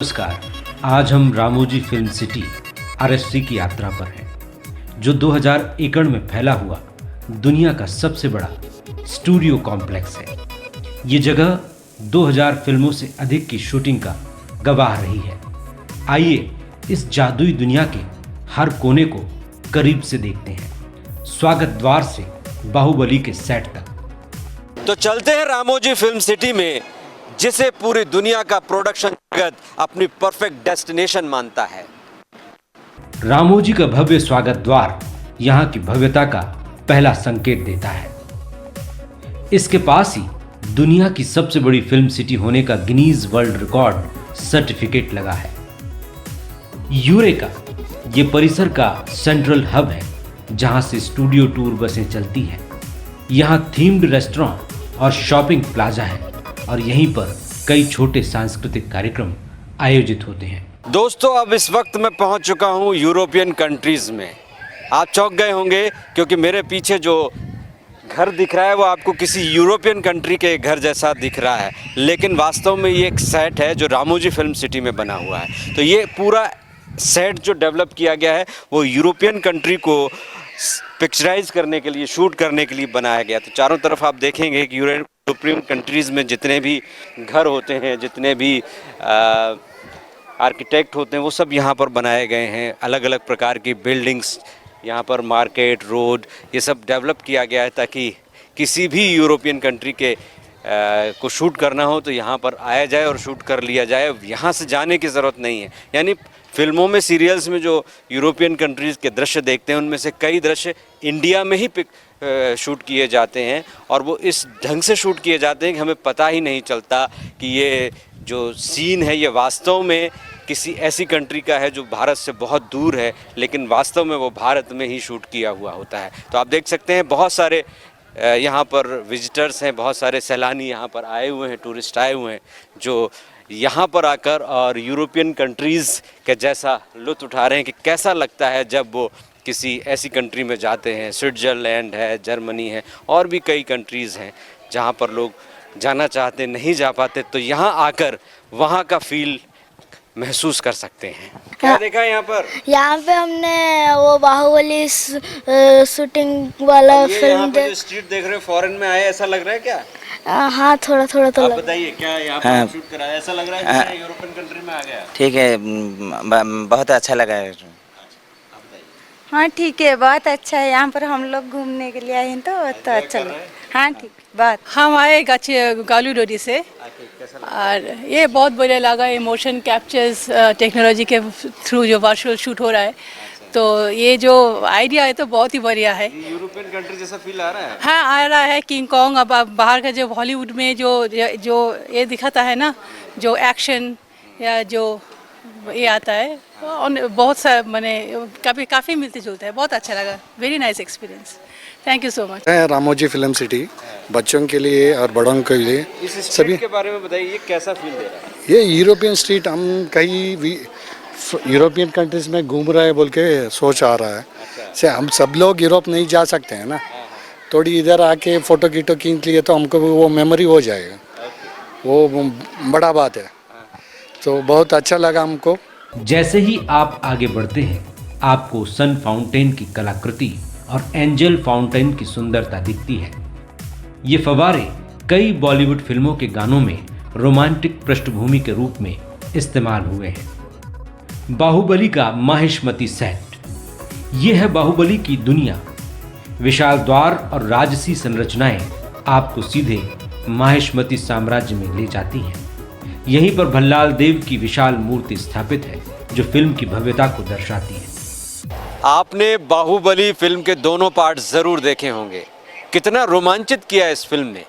नमस्कार। आज हम रामोजी फिल्म सिटी आरएससी की यात्रा पर हैं, जो 2000 एकड़ में फैला हुआ दुनिया का सबसे बड़ा स्टूडियो कॉम्प्लेक्स है। ये जगह 2000 फिल्मों से अधिक की शूटिंग का गवाह रही है। आइए इस जादुई दुनिया के हर कोने को करीब से देखते हैं, स्वागत द्वार से बाहुबली के सेट तक। तो चलते हैं रामोजी फिल्म सिटी में, जिसे पूरी दुनिया का प्रोडक्शन जगत अपनी परफेक्ट डेस्टिनेशन मानता है। रामोजी का भव्य स्वागत द्वार यहाँ की भव्यता का पहला संकेत देता है। इसके पास ही दुनिया की सबसे बड़ी फिल्म सिटी होने का गिनीज वर्ल्ड रिकॉर्ड सर्टिफिकेट लगा है। यूरेका ये परिसर का सेंट्रल हब है, जहां से स्टूडियो टूर बसें चलती हैं। यहाँ थीम्ड रेस्टोरेंट और शॉपिंग प्लाजा है और यहीं पर कई छोटे सांस्कृतिक कार्यक्रम आयोजित होते हैं। दोस्तों, अब इस वक्त मैं पहुंच चुका हूं यूरोपियन कंट्रीज में। आप चौंक गए होंगे क्योंकि मेरे पीछे जो घर दिख रहा है वो आपको किसी यूरोपियन कंट्री के घर जैसा दिख रहा है, लेकिन वास्तव में ये एक सेट है जो रामोजी फिल्म सिटी में बना हुआ है। तो ये पूरा सेट जो डेवलप किया गया है वो यूरोपियन कंट्री को पिक्चराइज करने के लिए, शूट करने के लिए बनाया गया। तो चारों तरफ आप देखेंगे कि यूरोपियन कंट्रीज़ में जितने भी घर होते हैं, जितने भी आर्किटेक्ट होते हैं, वो सब यहाँ पर बनाए गए हैं। अलग अलग प्रकार की बिल्डिंग्स, यहाँ पर मार्केट, रोड, ये सब डेवलप किया गया है ताकि किसी भी यूरोपियन कंट्री के को शूट करना हो तो यहाँ पर आया जाए और शूट कर लिया जाए। यहाँ से जाने की ज़रूरत नहीं है। यानी फिल्मों में, सीरियल्स में जो यूरोपियन कंट्रीज़ के दृश्य देखते हैं, उनमें से कई दृश्य इंडिया में ही शूट किए जाते हैं और वो इस ढंग से शूट किए जाते हैं कि हमें पता ही नहीं चलता कि ये जो सीन है ये वास्तव में किसी ऐसी कंट्री का है जो भारत से बहुत दूर है, लेकिन वास्तव में वो भारत में ही शूट किया हुआ होता है। तो आप देख सकते हैं बहुत सारे यहाँ पर विजिटर्स हैं, बहुत सारे सैलानी यहाँ पर आए हुए हैं, टूरिस्ट आए हुए हैं, जो यहाँ पर आकर और यूरोपियन कंट्रीज़ के जैसा लुत्फ़ उठा रहे हैं कि कैसा लगता है जब वो किसी ऐसी कंट्री में जाते हैं। स्विट्ज़रलैंड है, जर्मनी है और भी कई कंट्रीज़ हैं जहाँ पर लोग जाना चाहते नहीं जा पाते, तो यहाँ आकर वहाँ का फील महसूस कर सकते हैं। क्या देखा है यहाँ पर? यहाँ पे हमने वो बाहुबली शूटिंग वाला फिल्म जो स्ट्रीट देख रहे हो, फॉरेन में आए ऐसा लग रहा है क्या? हाँ, थोड़ा थोड़ा तो आप लग। बताइए, क्या यहाँ पर शूट करा है? ऐसा लग रहा है कि यूरोपियन कंट्री में आ गया? ठीक है, बहुत अच्छा लगा है। हाँ ठीक है, बहुत अच्छा है। यहाँ पर हम लोग घूमने के लिए आए हैं तो अच्छा लगा। हाँ ठीक, बात हम आए गालू डोरी से और ये बहुत बढ़िया लगा। इमोशन कैप्चर्स टेक्नोलॉजी के थ्रू जो वर्चुअल शूट हो रहा है, तो ये जो आइडिया है तो बहुत ही बढ़िया है। यूरोपियन कंट्री जैसा फील आ रहा है? हाँ, आ रहा है। किंग कॉन्ग, अब बाहर का जो हॉलीवुड में जो ये दिखाता है ना, जो एक्शन या जो ये आता है, बहुत सा मैंने काफ़ी मिलते जुलते हैं। बहुत अच्छा लगा, very nice experience. Thank you so much. Ramoji film city बच्चों के लिए और बड़ों के लिए इस सभी के बारे में बताइए, ये कैसा फील दे रहा है? ये यूरोपियन स्ट्रीट, हम कई यूरोपियन कंट्रीज में घूम रहे हैं बोल के सोच आ रहा है। से हम सब लोग यूरोप नहीं जा सकते हैं ना, थोड़ी इधर आके फ़ोटो कीटो खींच लिए तो हमको वो मेमोरी हो जाएगा, वो बड़ा बात है। तो बहुत अच्छा लगा हमको। जैसे ही आप आगे बढ़ते हैं, आपको सन फाउंटेन की कलाकृति और एंजल फाउंटेन की सुंदरता दिखती है। ये फव्वारे कई बॉलीवुड फिल्मों के गानों में रोमांटिक पृष्ठभूमि के रूप में इस्तेमाल हुए हैं। बाहुबली का माहिष्मती सेट, ये है बाहुबली की दुनिया। विशाल द्वार और राजसी संरचनाएं आपको सीधे माहिष्मती साम्राज्य में ले जाती हैं। यहीं पर भल्लाल देव की विशाल मूर्ति स्थापित है, जो फिल्म की भव्यता को दर्शाती है। आपने बाहुबली फिल्म के दोनों पार्ट ज़रूर देखे होंगे। कितना रोमांचित किया इस फिल्म ने।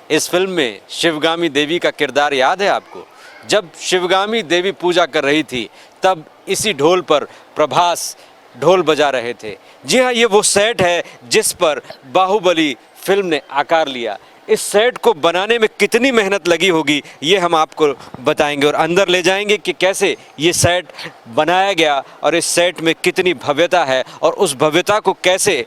इस फिल्म में शिवगामी देवी का किरदार याद है आपको? जब शिवगामी देवी पूजा कर रही थी, तब इसी ढोल पर प्रभास ढोल बजा रहे थे। जी हाँ, ये वो सेट है जिस पर बाहुबली फिल्म ने आकार लिया। इस सेट को बनाने में कितनी मेहनत लगी होगी, ये हम आपको बताएंगे और अंदर ले जाएंगे कि कैसे ये सेट बनाया गया और इस सेट में कितनी भव्यता है और उस भव्यता को कैसे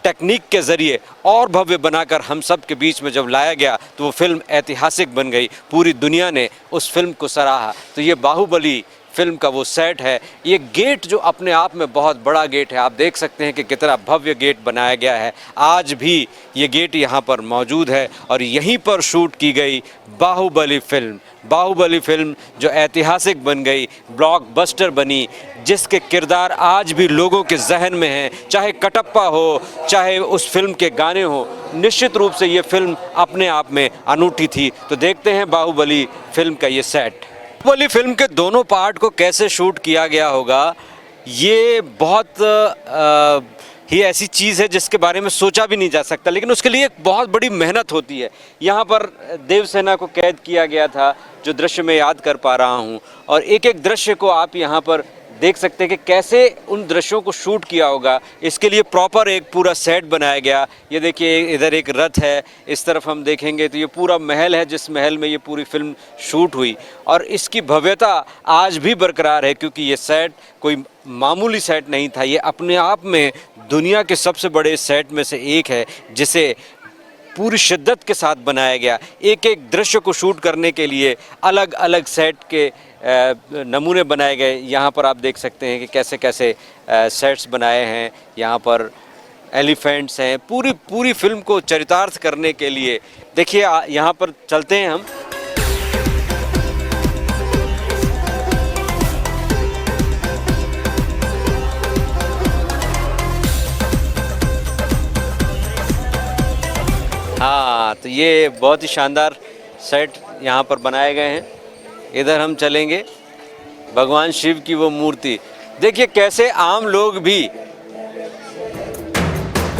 टेक्निक के ज़रिए और भव्य बनाकर हम सब के बीच में जब लाया गया तो वो फिल्म ऐतिहासिक बन गई। पूरी दुनिया ने उस फिल्म को सराहा। तो ये बाहुबली फिल्म का वो सेट है। ये गेट जो अपने आप में बहुत बड़ा गेट है, आप देख सकते हैं कि कितना भव्य गेट बनाया गया है। आज भी ये गेट यहाँ पर मौजूद है और यहीं पर शूट की गई बाहुबली फिल्म। बाहुबली फिल्म जो ऐतिहासिक बन गई, ब्लॉकबस्टर बनी, जिसके किरदार आज भी लोगों के जहन में हैं, चाहे कटप्पा हो, चाहे उस फिल्म के गाने हो। निश्चित रूप से ये फिल्म अपने आप में अनूठी थी। तो देखते हैं बाहुबली फिल्म का ये सेट। बाहुबली फिल्म के दोनों पार्ट को कैसे शूट किया गया होगा, ये बहुत ही ऐसी चीज़ है जिसके बारे में सोचा भी नहीं जा सकता, लेकिन उसके लिए एक बहुत बड़ी मेहनत होती है। यहाँ पर देवसेना को कैद किया गया था, जो दृश्य मैं याद कर पा रहा हूँ, और एक एक दृश्य को आप यहाँ पर देख सकते हैं कि कैसे उन दृश्यों को शूट किया होगा। इसके लिए प्रॉपर एक पूरा सेट बनाया गया। ये देखिए, इधर एक रथ है, इस तरफ हम देखेंगे तो ये पूरा महल है जिस महल में ये पूरी फिल्म शूट हुई, और इसकी भव्यता आज भी बरकरार है, क्योंकि ये सेट कोई मामूली सेट नहीं था। ये अपने आप में दुनिया के सबसे बड़े सेट में से एक है, जिसे पूरी शिद्दत के साथ बनाया गया। एक एक दृश्य को शूट करने के लिए अलग अलग सेट के नमूने बनाए गए। यहाँ पर आप देख सकते हैं कि कैसे कैसे सेट्स बनाए हैं। यहाँ पर एलिफेंट्स हैं। पूरी फिल्म को चरितार्थ करने के लिए देखिए, यहाँ पर चलते हैं हम। हाँ, तो ये बहुत ही शानदार सेट यहाँ पर बनाए गए हैं। इधर हम चलेंगे, भगवान शिव की वो मूर्ति देखिए, कैसे आम लोग भी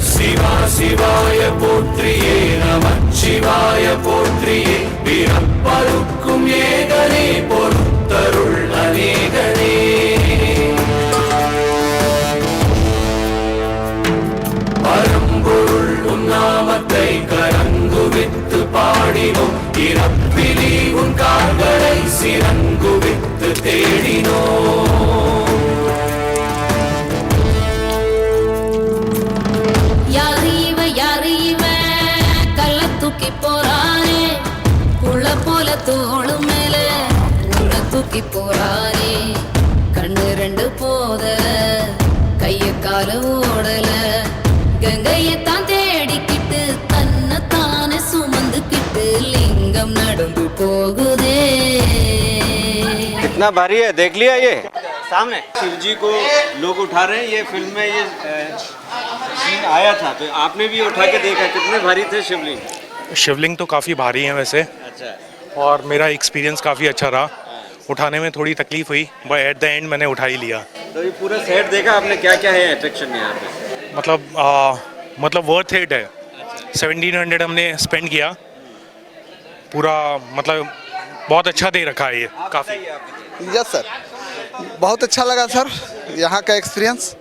शिवा शिवाय पोत्रिये नमः शिवाय पोत्रिये वीरप्परुक्कुम येगने पोरुत्तरुल अनेगने परम्बुरुल उन्नामத்தை கரங்கு வித்து பாடினோம் இறப்பிலி உன் கால்களை சிறங்கு வித்து தேடினோம் யாரீவ கள்ள தூக்கி போறாரே புள்ள போல தோளு மேல உள்ள தூக்கி போறாரே கண்ணு ரெண்டு போதல கைய கால ஓடல கங்கையை தான் தேடிக்கிட்டு தன்னை தானே சுமந்துக்கிட்டு लिंगम நடந்து போகுதே। कितना भारी है, देख लिया ये सामने शिव जी को लोग उठा रहे हैं। ये फिल्म में ये सीन आया था, तो आपने भी उठा के देखा, कितने भारी थे शिवलिंग? शिवलिंग तो काफ़ी भारी हैं वैसे। अच्छा। और मेरा एक्सपीरियंस काफ़ी अच्छा रहा। उठाने में थोड़ी तकलीफ हुई, बट एट द एंड मैंने उठा ही लिया। तो ये पूरा सेट देखा आपने, क्या क्या है अट्रैक्शन यहाँ पे? मतलब वर्थ इट है। 1700 हमने स्पेंड किया पूरा, मतलब बहुत अच्छा दे रखा है ये काफ़ी। यस सर, बहुत अच्छा लगा सर यहाँ का एक्सपीरियंस।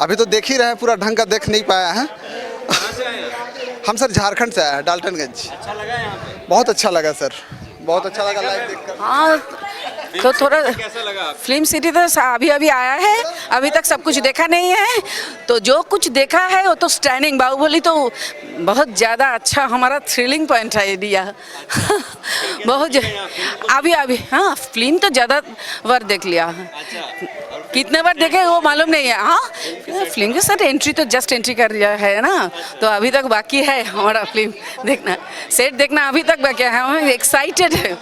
अभी तो देख ही रहे हैं, पूरा ढंग का देख नहीं पाया है। हम सर झारखंड से आए हैं, डाल्टनगंज। अच्छा लगा यहाँ पे? बहुत अच्छा लगा सर, बहुत अच्छा लगा लाइव देखकर। हाँ, तो थोड़ा कैसा लगा? फिल्म सिटी तो अभी अभी आया है, अभी तक सब कुछ देखा नहीं है, तो जो कुछ देखा है वो तो स्टैंडिंग। बाहुबली तो बहुत ज़्यादा अच्छा हमारा थ्रिलिंग पॉइंट है इंडिया। बहुत अभी हाँ, फिल्म तो ज़्यादा बार देख लिया। कितने बार देखे वो मालूम नहीं है। हाँ, फिल्म के साथ एंट्री तो जस्ट एंट्री कर दिया है ना, तो अभी तक बाकी है हमारा फिल्म देखना, सेट देखना अभी तक बाकी है। हम एक्साइटेड है।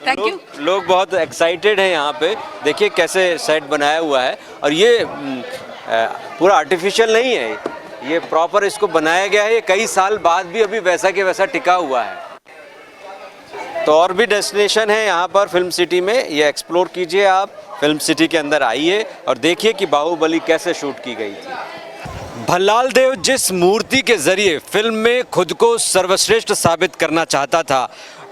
Thank you. लोग बहुत एक्साइटेड हैं यहाँ पे। देखिए कैसे सेट बनाया हुआ है, और ये पूरा आर्टिफिशियल नहीं है, ये प्रॉपर इसको बनाया गया है। ये कई साल बाद भी अभी वैसा के वैसा टिका हुआ है। तो और भी डेस्टिनेशन है यहाँ पर फिल्म सिटी में, ये एक्सप्लोर कीजिए। आप फिल्म सिटी के अंदर आइए और देखिए कि बाहुबली कैसे शूट की गई थी। भल्लाल देव जिस मूर्ति के जरिए फिल्म में खुद को सर्वश्रेष्ठ साबित करना चाहता था,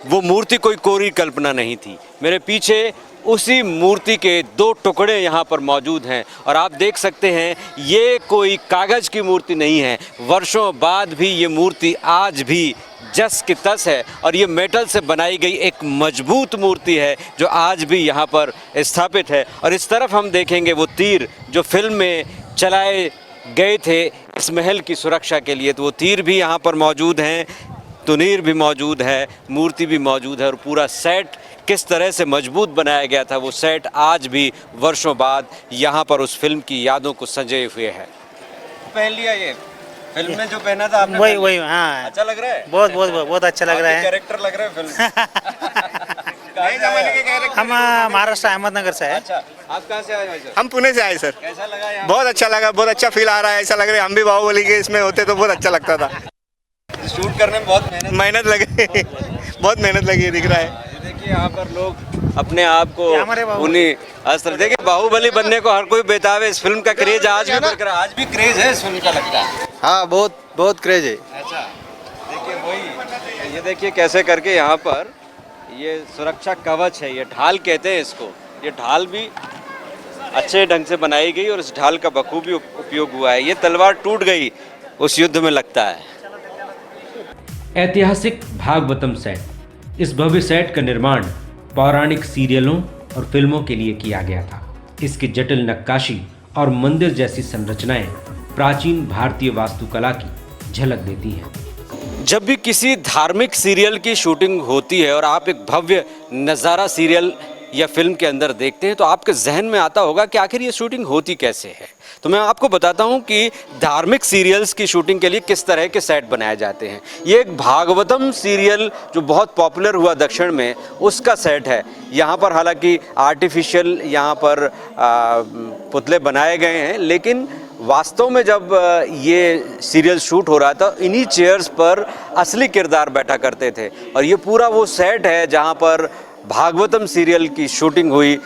वो मूर्ति कोई कोरी कल्पना नहीं थी। मेरे पीछे उसी मूर्ति के दो टुकड़े यहाँ पर मौजूद हैं, और आप देख सकते हैं ये कोई कागज़ की मूर्ति नहीं है। वर्षों बाद भी ये मूर्ति आज भी जस की तस है, और ये मेटल से बनाई गई एक मजबूत मूर्ति है जो आज भी यहाँ पर स्थापित है। और इस तरफ हम देखेंगे वो तीर जो फिल्म में चलाए गए थे, ताजमहल की सुरक्षा के लिए। तो वो तीर भी यहाँ पर मौजूद हैं, तुनीर भी मौजूद है, मूर्ति भी मौजूद है और पूरा सेट किस तरह से मजबूत बनाया गया था, वो सेट आज भी वर्षों बाद यहाँ पर उस फिल्म की यादों को संजोए हुए है। पहन लिया ये फिल्म में जो पहना था आपने? वही हाँ। अच्छा लग रहा है? बहुत अच्छा लग रहा है। कैरेक्टर लग रहा है फिल्म हम महाराष्ट्र अहमदनगर से है। अच्छा, आप कहाँ से आए भाई सर? हम पुणे से आए सर। कैसा लगा यहाँ? बहुत अच्छा लगा, बहुत अच्छा फील आ रहा है। ऐसा लग रहा है हम भी बाहुबली के इसमें होते तो बहुत अच्छा लगता था। शूट करने में बहुत मेहनत लगी बहुत मेहनत लगी, दिख रहा है। देखिए यहाँ पर लोग अपने आप को उन्हीं अस्त्र, देखिए बाहुबली बनने को हर कोई बेताब है। इस फिल्म का क्रेज आज भी बरकरार, आज भी क्रेज है इस फिल्म का, लगता है। हाँ, बहुत क्रेज है। अच्छा, देखिए वही, ये देखिए कैसे करके यहाँ पर ये सुरक्षा कवच है, ये ढाल कहते हैं इसको। ये ढाल भी अच्छे ढंग से बनाई गई और इस ढाल का बखूबी उपयोग हुआ है। ये तलवार टूट गई उस युद्ध में, लगता है। ऐतिहासिक भागवतम सेट। इस भव्य सेट का निर्माण पौराणिक सीरियलों और फिल्मों के लिए किया गया था। इसकी जटिल नक्काशी और मंदिर जैसी संरचनाएं प्राचीन भारतीय वास्तुकला की झलक देती हैं। जब भी किसी धार्मिक सीरियल की शूटिंग होती है और आप एक भव्य नज़ारा सीरियल या फिल्म के अंदर देखते हैं तो आपके जहन में आता होगा कि आखिर ये शूटिंग होती कैसे है। तो मैं आपको बताता हूँ कि धार्मिक सीरियल्स की शूटिंग के लिए किस तरह के सेट बनाए जाते हैं। ये एक भागवतम सीरियल जो बहुत पॉपुलर हुआ दक्षिण में, उसका सेट है। यहाँ पर हालांकि आर्टिफिशियल यहाँ पर पुतले बनाए गए हैं, लेकिन वास्तव में जब ये सीरियल शूट हो रहा था इन्हीं चेयर्स पर असली किरदार बैठा करते थे। और ये पूरा वो सेट है जहाँ पर भागवतम सीरियल की शूटिंग हुई।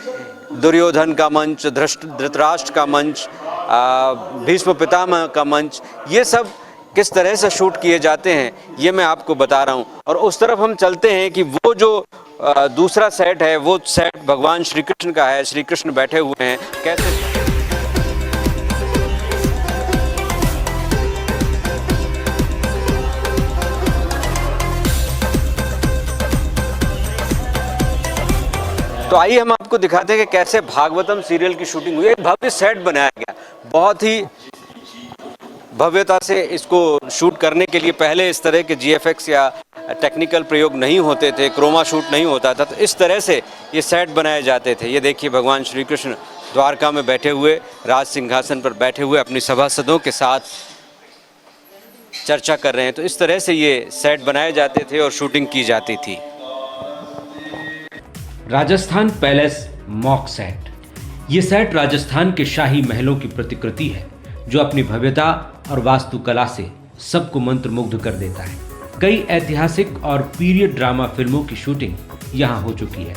दुर्योधन का मंच, धृतराष्ट्र का मंच, भीष्म पितामह का मंच, ये सब किस तरह से शूट किए जाते हैं ये मैं आपको बता रहा हूँ। और उस तरफ हम चलते हैं कि वो जो दूसरा सेट है, वो सेट भगवान श्री कृष्ण का है। श्री कृष्ण बैठे हुए हैं, कैसे तो आइए हम आपको दिखाते हैं कि कैसे भागवतम सीरियल की शूटिंग हुई। एक भव्य सेट बनाया गया, बहुत ही भव्यता से इसको शूट करने के लिए पहले इस तरह के जीएफएक्स या टेक्निकल प्रयोग नहीं होते थे, क्रोमा शूट नहीं होता था, तो इस तरह से ये सेट बनाए जाते थे। ये देखिए भगवान श्री कृष्ण द्वारका में बैठे हुए, राज सिंहासन पर बैठे हुए अपनी सभासदों के साथ चर्चा कर रहे हैं। तो इस तरह से ये सेट बनाए जाते थे और शूटिंग की जाती थी। Rajasthan palace mock set. ये सेट राजस्थान के शाही महलों की प्रतिकृति है जो अपनी भव्यता और वास्तुकला से सबको मंत्रमुग्ध कर देता है। कई ऐतिहासिक और पीरियड ड्रामा फिल्मों की शूटिंग यहाँ हो चुकी है।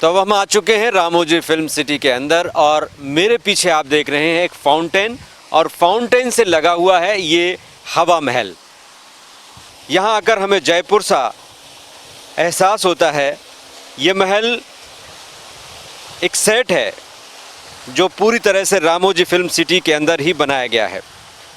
तो अब हम आ चुके हैं रामोजी फिल्म सिटी के अंदर और मेरे पीछे आप देख रहे हैं एक फाउंटेन, और फाउंटेन से लगा हुआ है ये हवा महल। यहाँ आकर हमें जयपुर सा एहसास होता है। ये महल एक सेट है जो पूरी तरह से रामोजी फिल्म सिटी के अंदर ही बनाया गया है।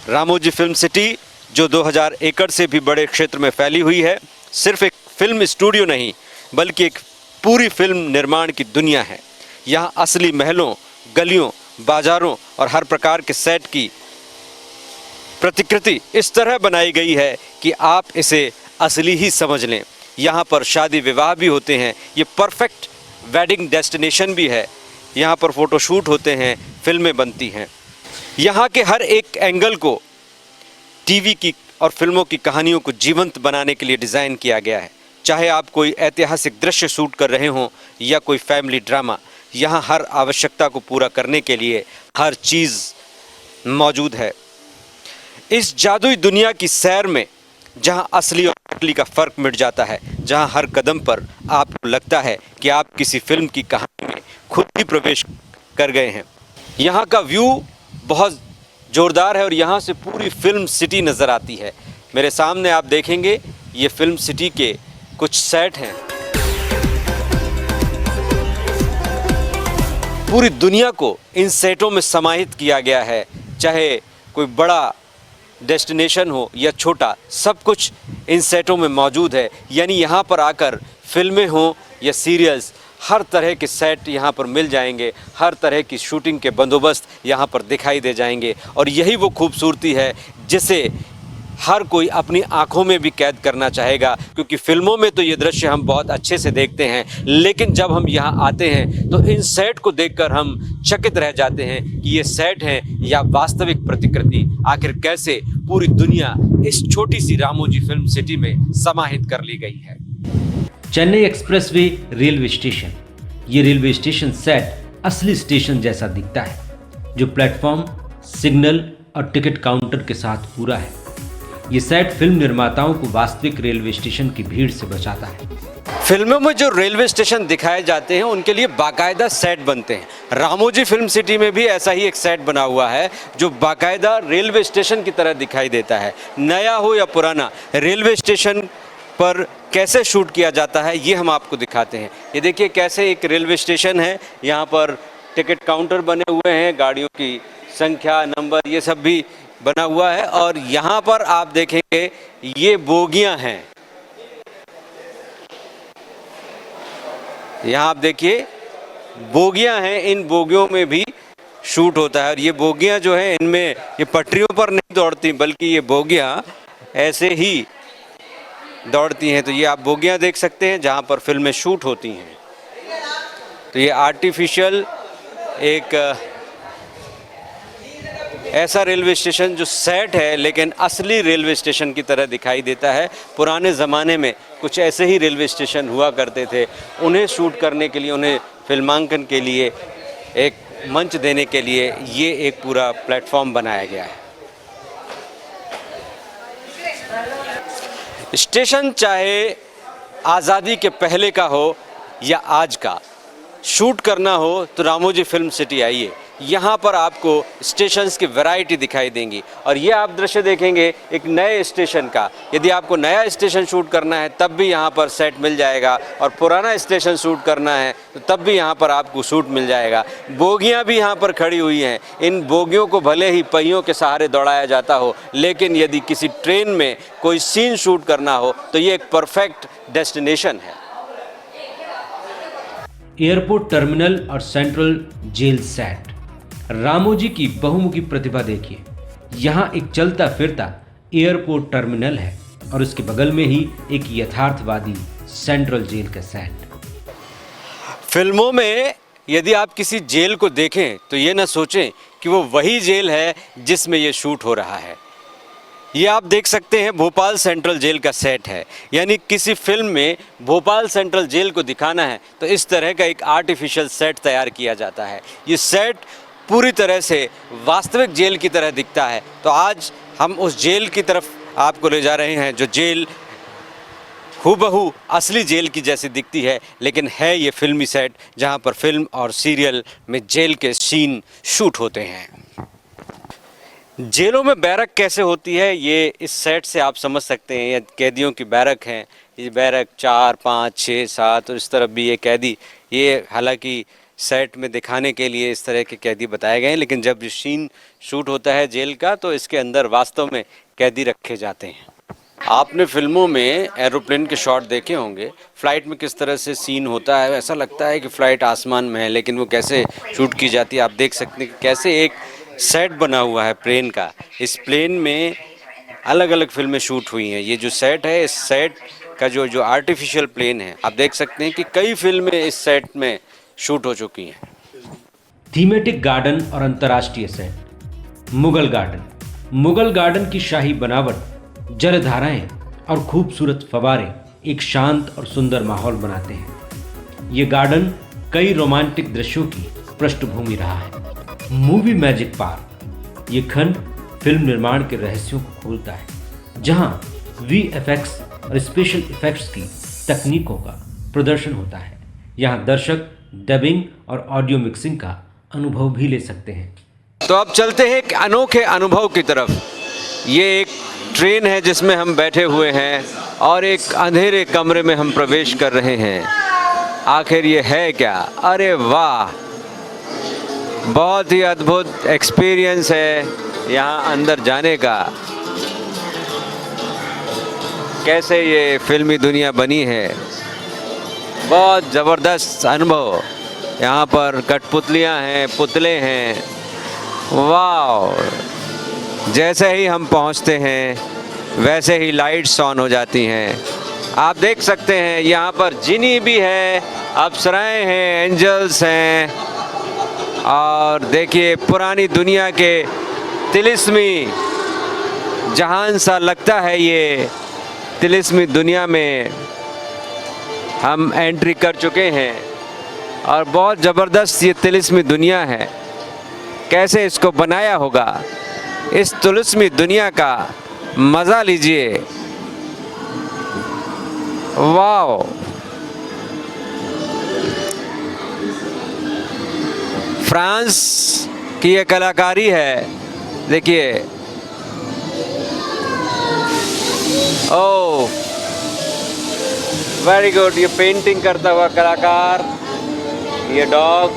रामोजी फिल्म सिटी जो 2000 एकड़ से भी बड़े क्षेत्र में फैली हुई है, सिर्फ एक फिल्म स्टूडियो नहीं बल्कि एक पूरी फिल्म निर्माण की दुनिया है। यहाँ असली महलों, गलियों, बाजारों और हर प्रकार के सेट की प्रतिकृति इस तरह बनाई गई है कि आप इसे असली ही समझ लें। यहाँ पर शादी विवाह भी होते हैं, ये परफेक्ट वेडिंग डेस्टिनेशन भी है। यहाँ पर फ़ोटोशूट होते हैं, फिल्में बनती हैं। यहाँ के हर एक एंगल को टीवी की और फिल्मों की कहानियों को जीवंत बनाने के लिए डिज़ाइन किया गया है। चाहे आप कोई ऐतिहासिक दृश्य शूट कर रहे हों या कोई फैमिली ड्रामा, यहाँ हर आवश्यकता को पूरा करने के लिए हर चीज़ मौजूद है। इस जादुई दुनिया की सैर में जहाँ असली और नकली का फ़र्क मिट जाता है, जहाँ हर कदम पर आपको लगता है कि आप किसी फिल्म की कहानी में खुद ही प्रवेश कर गए हैं। यहाँ का व्यू बहुत ज़ोरदार है और यहाँ से पूरी फिल्म सिटी नज़र आती है। मेरे सामने आप देखेंगे ये फिल्म सिटी के कुछ सेट हैं। पूरी दुनिया को इन सेटों में समाहित किया गया है, चाहे कोई बड़ा डेस्टिनेशन हो या छोटा, सब कुछ इन सेटों में मौजूद है। यानी यहाँ पर आकर फिल्में हों या सीरियल्स, हर तरह के सेट यहाँ पर मिल जाएंगे, हर तरह की शूटिंग के बंदोबस्त यहाँ पर दिखाई दे जाएंगे। और यही वो खूबसूरती है जिसे हर कोई अपनी आंखों में भी कैद करना चाहेगा, क्योंकि फिल्मों में तो ये दृश्य हम बहुत अच्छे से देखते हैं, लेकिन जब हम यहाँ आते हैं तो इन सेट को देखकर हम चकित रह जाते हैं कि ये सेट हैं या वास्तविक प्रतिकृति। आखिर कैसे पूरी दुनिया इस छोटी सी रामोजी फिल्म सिटी में समाहित कर ली गई है। Chennai expressway railway station. ये रेलवे स्टेशन सेट असली स्टेशन जैसा दिखता है, जो प्लेटफॉर्म, सिग्नल और टिकट काउंटर के साथ पूरा है। ये सेट फिल्म निर्माताओं को वास्तविक रेलवे स्टेशन की भीड़ से बचाता है। फिल्मों में जो रेलवे स्टेशन दिखाए जाते हैं उनके लिए बाकायदा सेट बनते हैं। रामोजी फिल्म सिटी में भी ऐसा ही एक सेट बना हुआ है जो बाकायदा रेलवे स्टेशन की तरह दिखाई देता है। नया हो या पुराना, रेलवे स्टेशन पर कैसे शूट किया जाता है ये हम आपको दिखाते हैं। ये देखिए कैसे एक रेलवे स्टेशन है, यहाँ पर टिकट काउंटर बने हुए हैं, गाड़ियों की संख्या, नंबर, ये सब भी बना हुआ है। और यहाँ पर आप देखेंगे ये बोगियां हैं, यहाँ आप देखिए बोगियां हैं, इन बोगियों में भी शूट होता है। और ये बोगियां जो है इनमें ये पटरियों पर नहीं दौड़ती, बल्कि ये बोगियां ऐसे ही दौड़ती हैं। तो ये आप बोगियां देख सकते हैं जहाँ पर फिल्में शूट होती हैं। तो ये आर्टिफिशियल एक ऐसा रेलवे स्टेशन जो सेट है लेकिन असली रेलवे स्टेशन की तरह दिखाई देता है। पुराने ज़माने में कुछ ऐसे ही रेलवे स्टेशन हुआ करते थे, उन्हें शूट करने के लिए, उन्हें फिल्मांकन के लिए एक मंच देने के लिए ये एक पूरा प्लेटफॉर्म बनाया गया है। स्टेशन चाहे आज़ादी के पहले का हो या आज का, शूट करना हो तो रामोजी फिल्म सिटी आइए। यहाँ पर आपको स्टेशंस की वैरायटी दिखाई देंगी। और ये आप दृश्य देखेंगे एक नए स्टेशन का। यदि आपको नया स्टेशन शूट करना है तब भी यहाँ पर सेट मिल जाएगा, और पुराना स्टेशन शूट करना है तो तब भी यहाँ पर आपको शूट मिल जाएगा। बोगियाँ भी यहाँ पर खड़ी हुई हैं। इन बोगियों को भले ही पहियों के सहारे दौड़ाया जाता हो, लेकिन यदि किसी ट्रेन में कोई सीन शूट करना हो तो ये एक परफेक्ट डेस्टिनेशन है। एयरपोर्ट टर्मिनल और सेंट्रल जेल सेट। रामोजी की बहुमुखी प्रतिभा देखिए। यहाँ एक चलता फिरता एयरपोर्ट टर्मिनल है और उसके बगल में ही एक यथार्थवादी सेंट्रल जेल का सेट। फिल्मों में यदि आप किसी जेल को देखें तो ये ना सोचें कि वो वही जेल है जिसमें ये शूट हो रहा है। ये आप देख सकते हैं भोपाल सेंट्रल जेल का सेट है। यानी किसी फिल्म में भोपाल सेंट्रल जेल को दिखाना है तो इस तरह का एक आर्टिफिशियल सेट तैयार किया जाता है। ये सेट पूरी तरह से वास्तविक जेल की तरह दिखता है। तो आज हम उस जेल की तरफ आपको ले जा रहे हैं जो जेल हूबहू असली जेल की जैसी दिखती है, लेकिन है ये फिल्मी सेट जहाँ पर फिल्म और सीरियल में जेल के सीन शूट होते हैं। जेलों में बैरक कैसे होती है ये इस सेट से आप समझ सकते हैं। ये कैदियों की बैरक हैं। ये बैरक 4, 5, 6, 7 और इस तरफ भी ये कैदी, ये हालांकि सेट में दिखाने के लिए इस तरह के कैदी बताए गए हैं, लेकिन जब ये सीन शूट होता है जेल का तो इसके अंदर वास्तव में कैदी रखे जाते हैं। आपने फिल्मों में एरोप्लेन के शॉट देखे होंगे, फ़्लाइट में किस तरह से सीन होता है, ऐसा लगता है कि फ़्लाइट आसमान में है, लेकिन वो कैसे शूट की जाती है आप देख सकते हैं कि कैसे एक सेट बना हुआ है प्लेन का। इस प्लेन में अलग अलग फिल्में शूट हुई हैं। ये जो सेट है, इस सेट का जो आर्टिफिशियल प्लेन है, आप देख सकते हैं कि कई फिल्में इस सेट में शूट हो चुकी हैं। थीमेटिक गार्डन और अंतर्राष्ट्रीय set. Mughal garden. Mughal garden की शाही बनावट, जलधाराएं और खूबसूरत फव्वारे एक शांत और सुंदर माहौल बनाते हैं। ये गार्डन कई रोमांटिक दृश्यों की पृष्ठभूमि रहा है। Movie magic park. ये खंड फिल्म निर्माण के रहस्यों को खोलता है, जहां VFX और स्पेशल इफेक्ट्स की तकनीकों का प्रदर्शन होता है। यहाँ दर्शक डबिंग और ऑडियो मिक्सिंग का अनुभव भी ले सकते हैं। तो अब चलते हैं एक अनोखे अनुभव की तरफ। ये एक ट्रेन है जिसमें हम बैठे हुए हैं और एक अंधेरे कमरे में हम प्रवेश कर रहे हैं। आखिर ये है क्या? अरे वाह, बहुत ही अद्भुत एक्सपीरियंस है यहाँ अंदर जाने का। कैसे ये फिल्मी दुनिया बनी है। बहुत ज़बरदस्त अनुभव। यहाँ पर कठपुतलियाँ हैं, पुतले हैं, वाह। जैसे ही हम पहुँचते हैं वैसे ही लाइट्स ऑन हो जाती हैं। आप देख सकते हैं यहाँ पर जिनी भी है, अप्सराएं हैं, एंजल्स हैं, और देखिए पुरानी दुनिया के तिलिस्मी जहान सा लगता है ये। तिलिस्मी दुनिया में हम एंट्री कर चुके हैं और बहुत ज़बरदस्त ये तिलिस्मी दुनिया है। कैसे इसको बनाया होगा, इस तिलिस्मी दुनिया का मज़ा लीजिए। वाह, फ्रांस की ये कलाकारी है। देखिए, ओह वेरी गुड। ये पेंटिंग करता हुआ कलाकार, ये डॉग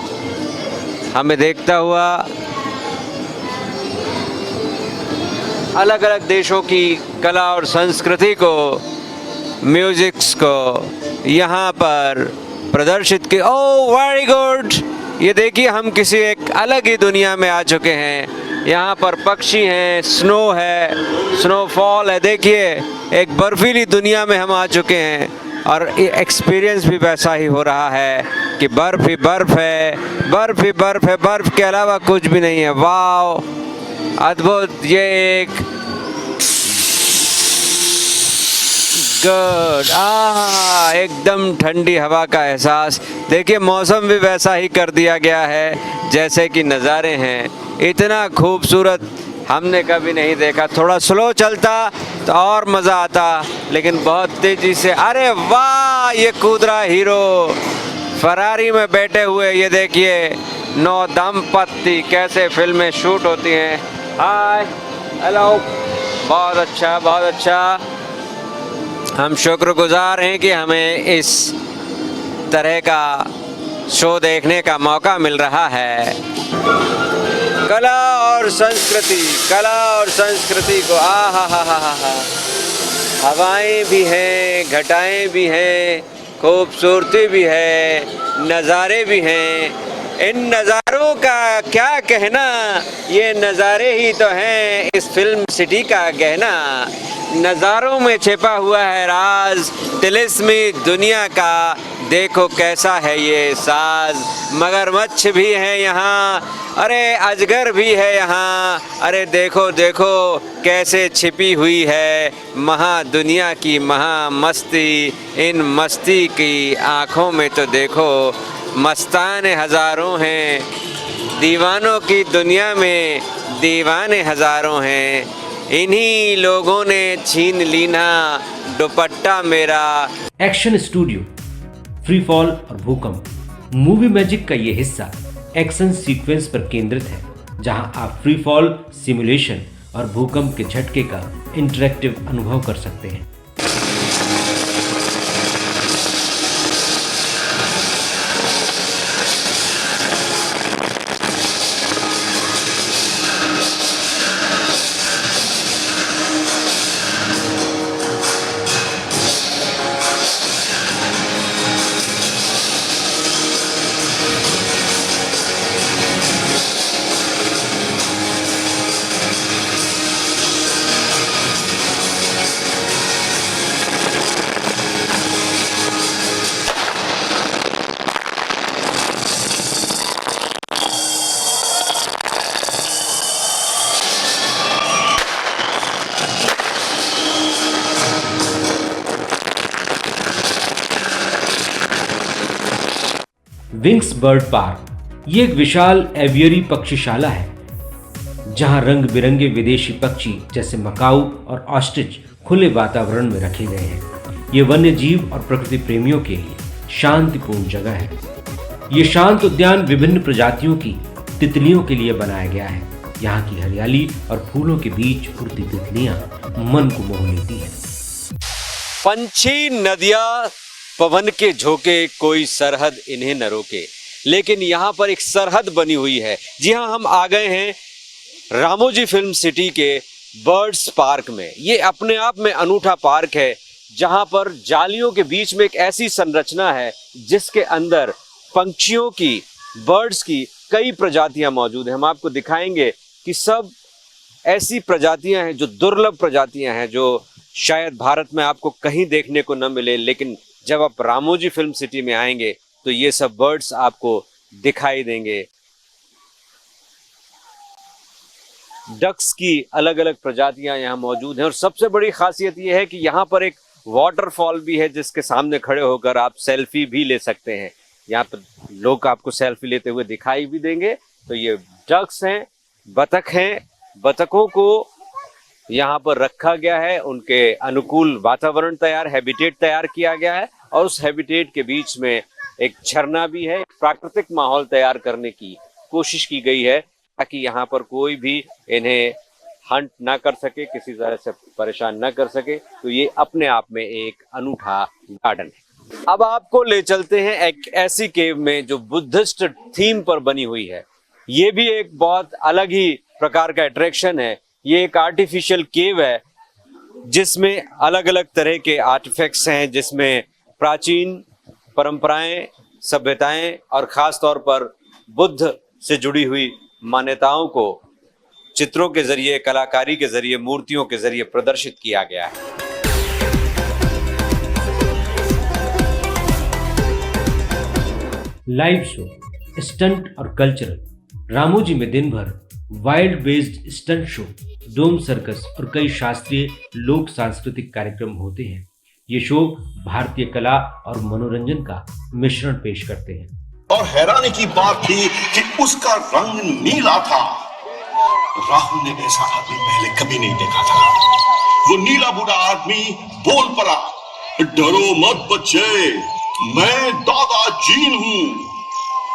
हमें देखता हुआ अलग अलग देशों की कला और संस्कृति को, म्यूजिक्स को यहाँ पर प्रदर्शित किया। Oh very good. ये देखिए, हम किसी एक अलग ही दुनिया में आ चुके हैं। यहाँ पर पक्षी हैं, स्नो है, स्नोफॉल है। देखिए, एक बर्फीली दुनिया में हम आ चुके हैं और ये एक्सपीरियंस भी वैसा ही हो रहा है कि बर्फ ही बर्फ है, बर्फ ही बर्फ है, बर्फ के अलावा कुछ भी नहीं है। वाह, अद्भुत। ये एक गुड, एकदम ठंडी हवा का एहसास। देखिए, मौसम भी वैसा ही कर दिया गया है जैसे कि नज़ारे हैं। इतना खूबसूरत हमने कभी नहीं देखा। थोड़ा स्लो चलता तो और मज़ा आता, लेकिन बहुत तेज़ी से। अरे वाह, ये कूद रहा हीरो फरारी में बैठे हुए। ये देखिए, 9 दंपत्ति कैसे फिल्में शूट होती हैं। हाय, हेलो, बहुत अच्छा, बहुत अच्छा। हम शुक्रगुजार हैं कि हमें इस तरह का शो देखने का मौका मिल रहा है। कला और संस्कृति, कला और संस्कृति को हा। हवाएं भी हैं, घटाएं भी हैं, खूबसूरती भी है, नज़ारे भी हैं। इन नज़ारों का क्या कहना, ये नज़ारे ही तो हैं इस फिल्म सिटी का गहना। नज़ारों में छिपा हुआ है राज तिलिस्मी दुनिया का। देखो कैसा है ये साज। मगरमच्छ भी है यहाँ, अरे अजगर भी है यहाँ। अरे देखो देखो कैसे छिपी हुई है महा दुनिया की महा मस्ती। इन मस्ती की आँखों में तो देखो मस्ताने हज़ारों हैं। दीवानों की दुनिया में दीवाने हज़ारों हैं। इन्हीं लोगों ने छीन लीना दुपट्टा मेरा। एक्शन स्टूडियो, फ्री फॉल और भूकंप मूवी मैजिक का ये हिस्सा एक्शन सीक्वेंस पर केंद्रित है, जहां आप फ्री फॉल, सिमुलेशन और भूकंप के झटके का इंटरैक्टिव अनुभव कर सकते हैं। विंग्स बर्ड पार्क ये एक विशाल एवियरी पक्षीशाला है, जहां रंग बिरंगे विदेशी पक्षी जैसे मकाऊ और ऑस्ट्रिच खुले वातावरण में रखे गए हैं। ये वन्य जीव और प्रकृति प्रेमियों के लिए शांतिपूर्ण जगह है। ये शांत उद्यान विभिन्न प्रजातियों की तितलियों के लिए बनाया गया है। यहाँ की हरियाली और फूलों के बीच उड़ती तितलियां मन को मोह लेती हैं। पंछी, नदियाँ, पवन के झोंके, कोई सरहद इन्हें न रोके। लेकिन यहाँ पर एक सरहद बनी हुई है। जी हाँ, हम आ गए हैं रामोजी फिल्म सिटी के बर्ड्स पार्क में। ये अपने आप में अनूठा पार्क है, जहाँ पर जालियों के बीच में एक ऐसी संरचना है जिसके अंदर पंछियों की, बर्ड्स की कई प्रजातियां मौजूद हैं। हम आपको दिखाएंगे कि सब ऐसी प्रजातियां हैं जो दुर्लभ प्रजातियां हैं, जो शायद भारत में आपको कहीं देखने को न मिले, लेकिन जब आप रामोजी फिल्म सिटी में आएंगे तो ये सब बर्ड्स आपको दिखाई देंगे। डक्स की अलग अलग प्रजातियां यहाँ मौजूद हैं और सबसे बड़ी खासियत ये है कि यहाँ पर एक वाटरफॉल भी है जिसके सामने खड़े होकर आप सेल्फी भी ले सकते हैं। यहाँ पर लोग आपको सेल्फी लेते हुए दिखाई भी देंगे। तो ये डक्स हैं, बतख हैं। बतखों को यहाँ पर रखा गया है, उनके अनुकूल वातावरण हैबिटेट तैयार किया गया है और उस हैबिटेट के बीच में एक झरना भी है। प्राकृतिक माहौल तैयार करने की कोशिश की गई है ताकि यहाँ पर कोई भी इन्हें हंट ना कर सके, किसी तरह से परेशान ना कर सके। तो ये अपने आप में एक अनूठा गार्डन है। अब आपको ले चलते हैं एक ऐसी केव में जो बुद्धिस्ट थीम पर बनी हुई है। ये भी एक बहुत अलग ही प्रकार का अट्रैक्शन है। ये एक आर्टिफिशियल केव है जिसमें अलग अलग तरह के आर्टिफैक्ट्स हैं, जिसमें प्राचीन परंपराएं, सभ्यताएं और खास तौर पर बुद्ध से जुड़ी हुई मान्यताओं को चित्रों के जरिए, कलाकारी के जरिए, मूर्तियों के जरिए प्रदर्शित किया गया है। लाइव शो, स्टंट और कल्चरल। रामोजी में दिन भर वाइल्ड बेस्ड स्टंट शो, डोम सर्कस और कई शास्त्रीय लोक सांस्कृतिक कार्यक्रम होते हैं। ये शो भारतीय कला और मनोरंजन का मिश्रण पेश करते हैं। और हैरानी की बात थी कि उसका रंग नीला था। राहुल ने ऐसा आदमी पहले कभी नहीं देखा था। वो नीला बूढ़ा आदमी बोल पड़ा, डरो मत बच्चे, मैं दादा जीन हूं,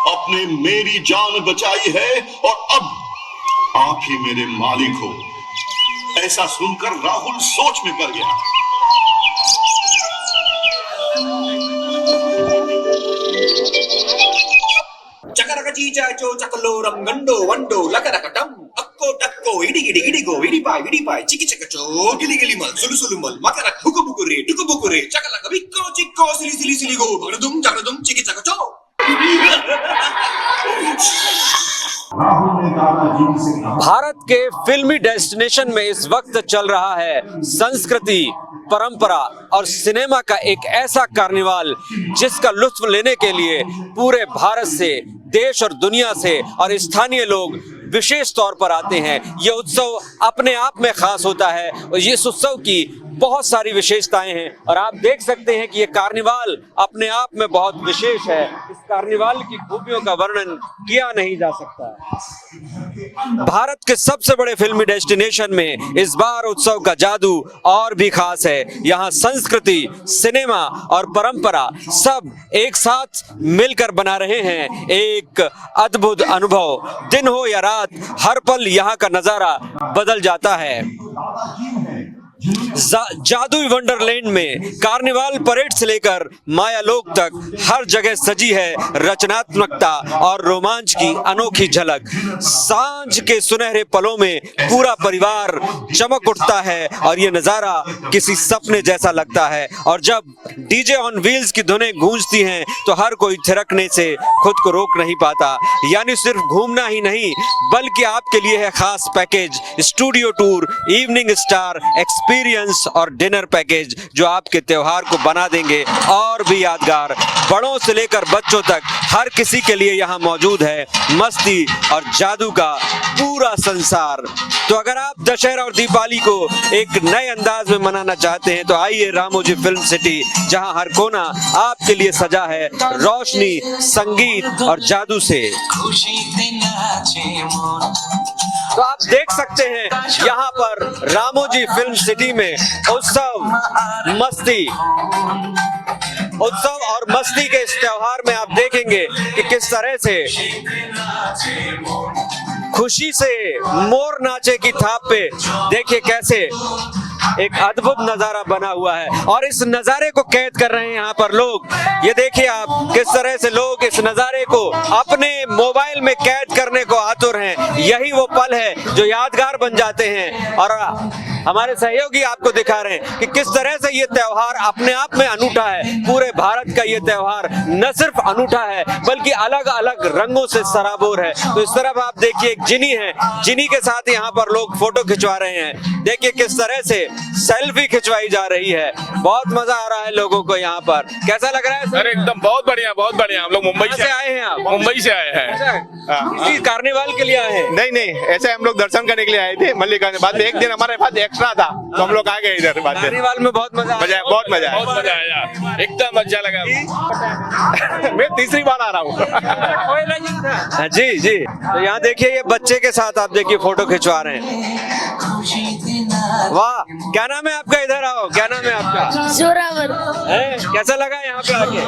आपने मेरी जान बचाई है और अब आप ही मेरे मालिक हो। ऐसा सुनकर राहुल सोच में पड़ गया। चकरक चीचा चो चकलोरम गंडो वंडो लकरकटम अक्को टक्को इडिगिडि इडिगो इडिपाय इडिपाय चिकी चकचो गिली गिली मल सुलु सुलु मल मकरक हुकु बुकुरे चकलक बिक्को चिक्को सिली सिली सिली गो भगदुम चिकी चकचो। भारत के फिल्मी डेस्टिनेशन में इस वक्त चल रहा है संस्कृति, परंपरा और सिनेमा का एक ऐसा कार्निवाल जिसका लुत्फ लेने के लिए पूरे भारत से, देश और दुनिया से और स्थानीय लोग विशेष तौर पर आते हैं। यह उत्सव अपने आप में खास होता है और इस उत्सव की बहुत सारी विशेषताएं हैं और आप देख सकते हैं कि यह कार्निवाल अपने आप में बहुत विशेष है। इस कार्निवाल की खूबियों का वर्णन किया नहीं जा सकता। भारत के सबसे बड़े फिल्मी डेस्टिनेशन में इस बार उत्सव का जादू और भी खास है। यहाँ संस्कृति, सिनेमा और परंपरा सब एक साथ मिलकर बना रहे हैं एक अद्भुत अनुभव। दिन हो या रात, हर पल यहाँ का नजारा बदल जाता है। जादुई वंडरलैंड में कार्निवाल परेड से लेकर मायालोक तक हर जगह सजी है रचनात्मकता और रोमांच की अनोखी झलक। सांझ के सुनहरे पलों में पूरा परिवार चमक उठता है और ये नजारा किसी सपने जैसा लगता है। और जब डीजे ऑन व्हील्स की धुनें गूंजती हैं तो हर कोई थिरकने से खुद को रोक नहीं पाता। यानी सिर्फ घूमना ही नहीं बल्कि आपके लिए है खास package, studio tour, evening star experience और डिनर पैकेज जो आपके त्योहार को बना देंगे और भी यादगार। बड़ों से लेकर बच्चों तक हर किसी के लिए यहाँ मौजूद है मस्ती और जादू का पूरा संसार। तो अगर आप दशहरा और दीपावली को एक नए अंदाज में मनाना चाहते हैं तो आइए रामोजी फिल्म सिटी, जहां हर कोना आपके लिए सजा है रोशनी, संगीत और जादू से। तो आप देख सकते हैं यहाँ पर रामोजी फिल्म सिटी में उत्सव और मस्ती के इस त्योहार में आप देखेंगे कि किस तरह से खुशी से मोर नाचे की थाप पे देखिए कैसे एक अद्भुत नजारा बना हुआ है और इस नजारे को कैद कर रहे हैं यहाँ पर लोग। ये देखिए आप किस तरह से लोग इस नजारे को अपने मोबाइल में कैद करने को आतुर हैं। यही वो पल है जो यादगार बन जाते हैं और हमारे सहयोगी आपको दिखा रहे हैं कि किस तरह से ये त्योहार अपने आप में अनूठा है। पूरे भारत का ये त्योहार न सिर्फ अनूठा है बल्कि अलग अलग रंगों से सराबोर है। तो इस तरफ आप देखिए एक जिनी है, जिनी के साथ यहाँ पर लोग फोटो खिंचवा रहे हैं। देखिए किस तरह से सेल्फी खिंचवाई जा रही है। बहुत मजा आ रहा है लोगों को यहाँ पर। कैसा लग रहा है सर? अरे एकदम बहुत बढ़िया, बहुत बढ़िया। हम लोग मुंबई से आए हैं। आप मुंबई से आए हैं। इसी कार्निवाल के लिए आए हैं? नहीं, ऐसे हम लोग दर्शन करने के लिए आए थे मल्लिकार्जुन। बाद में एक दिन हमारे पास एक्स्ट्रा था तो हम लोग आ गए इधर। कार्निवाल में बहुत मजा आया, बहुत मजा आया, बहुत मजा आया, एकदम अच्छा लगा। मैं तीसरी बार आ रहा हूँ। जी जी। तो यहाँ देखिए ये बच्चे के साथ आप देखिए फोटो खिंचवा रहे हैं। वाह, क्या नाम है आपका? इधर आओ, क्या नाम है आपका? जोरावर। कैसा लगा यहाँ पे आके?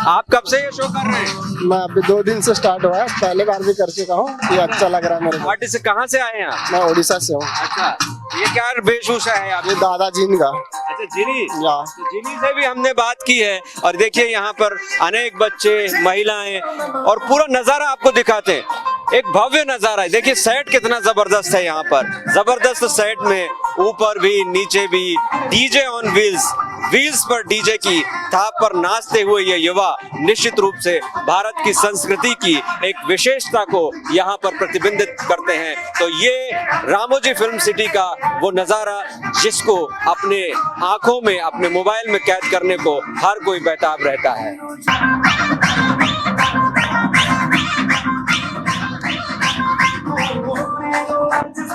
आप कब से ये शो कर रहे हैं? मैं अभी 2 दिन से स्टार्ट हुआ है, पहले बार भी कर चुका हूँ। ये अच्छा लग रहा है मेरे को। पार्टी से कहाँ से आए हैं आप? मैं उड़ीसा से हूँ। अच्छा, ये क्या वेशभूषा है आप? ये दादा जीन का। अच्छा, जिनी। तो जिनी से भी हमने बात की है और देखिए यहाँ पर अनेक बच्चे, महिलाएं और पूरा नजारा आपको दिखाते हैं। एक भव्य नजारा है। देखिए सेट कितना जबरदस्त है यहाँ पर। जबरदस्त सेट में ऊपर भी नीचे भी डीजे ऑन व्हील्स पर डीजे की थाप पर नाचते हुए ये युवा निश्चित रूप से भारत की संस्कृति की एक विशेषता को यहाँ पर प्रतिबिंबित करते हैं। तो ये रामोजी फिल्म सिटी का वो नजारा जिसको अपने आंखों में, अपने मोबाइल में कैद करने को हर कोई बेताब रहता है।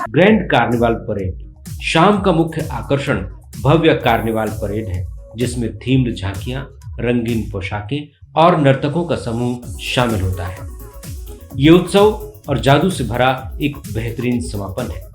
ग्रैंड कार्निवाल परेड शाम का मुख्य आकर्षण भव्य कार्निवाल परेड है, जिसमें थीम्ड झांकियां, रंगीन पोशाकें और नर्तकों का समूह शामिल होता है। ये उत्सव और जादू से भरा एक बेहतरीन समापन है।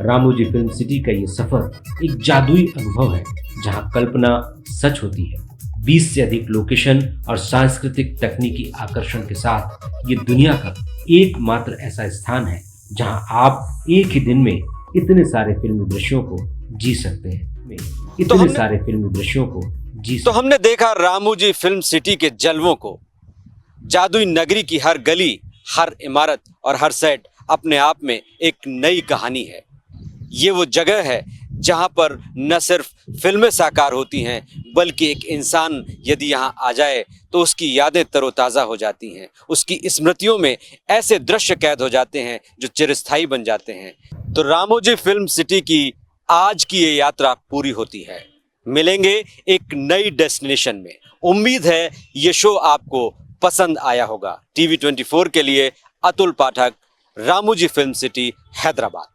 रामोजी फिल्म सिटी का ये सफर एक जादुई अनुभव है, जहां कल्पना सच होती है। 20 से अधिक लोकेशन और सांस्कृतिक तकनीकी आकर्षण के साथ ये दुनिया का एकमात्र ऐसा स्थान है जहां आप एक ही दिन में इतने सारे फिल्मी दृश्यों को जी सकते हैं। तो हमने देखा रामोजी फिल्म सिटी के जलवों को। जादुई नगरी की हर गली, हर इमारत और हर सेट अपने आप में एक नई कहानी है। ये वो जगह है जहां पर न सिर्फ फिल्में साकार होती हैं बल्कि एक इंसान यदि यहाँ आ जाए तो उसकी यादें तरोताज़ा हो जाती हैं, उसकी स्मृतियों में ऐसे दृश्य कैद हो जाते हैं जो चिरस्थायी बन जाते हैं। तो रामोजी फिल्म सिटी की आज की ये यात्रा पूरी होती है। मिलेंगे एक नई डेस्टिनेशन में। उम्मीद है ये शो आपको पसंद आया होगा। TV24 के लिए अतुल पाठक, रामोजी फिल्म सिटी, हैदराबाद।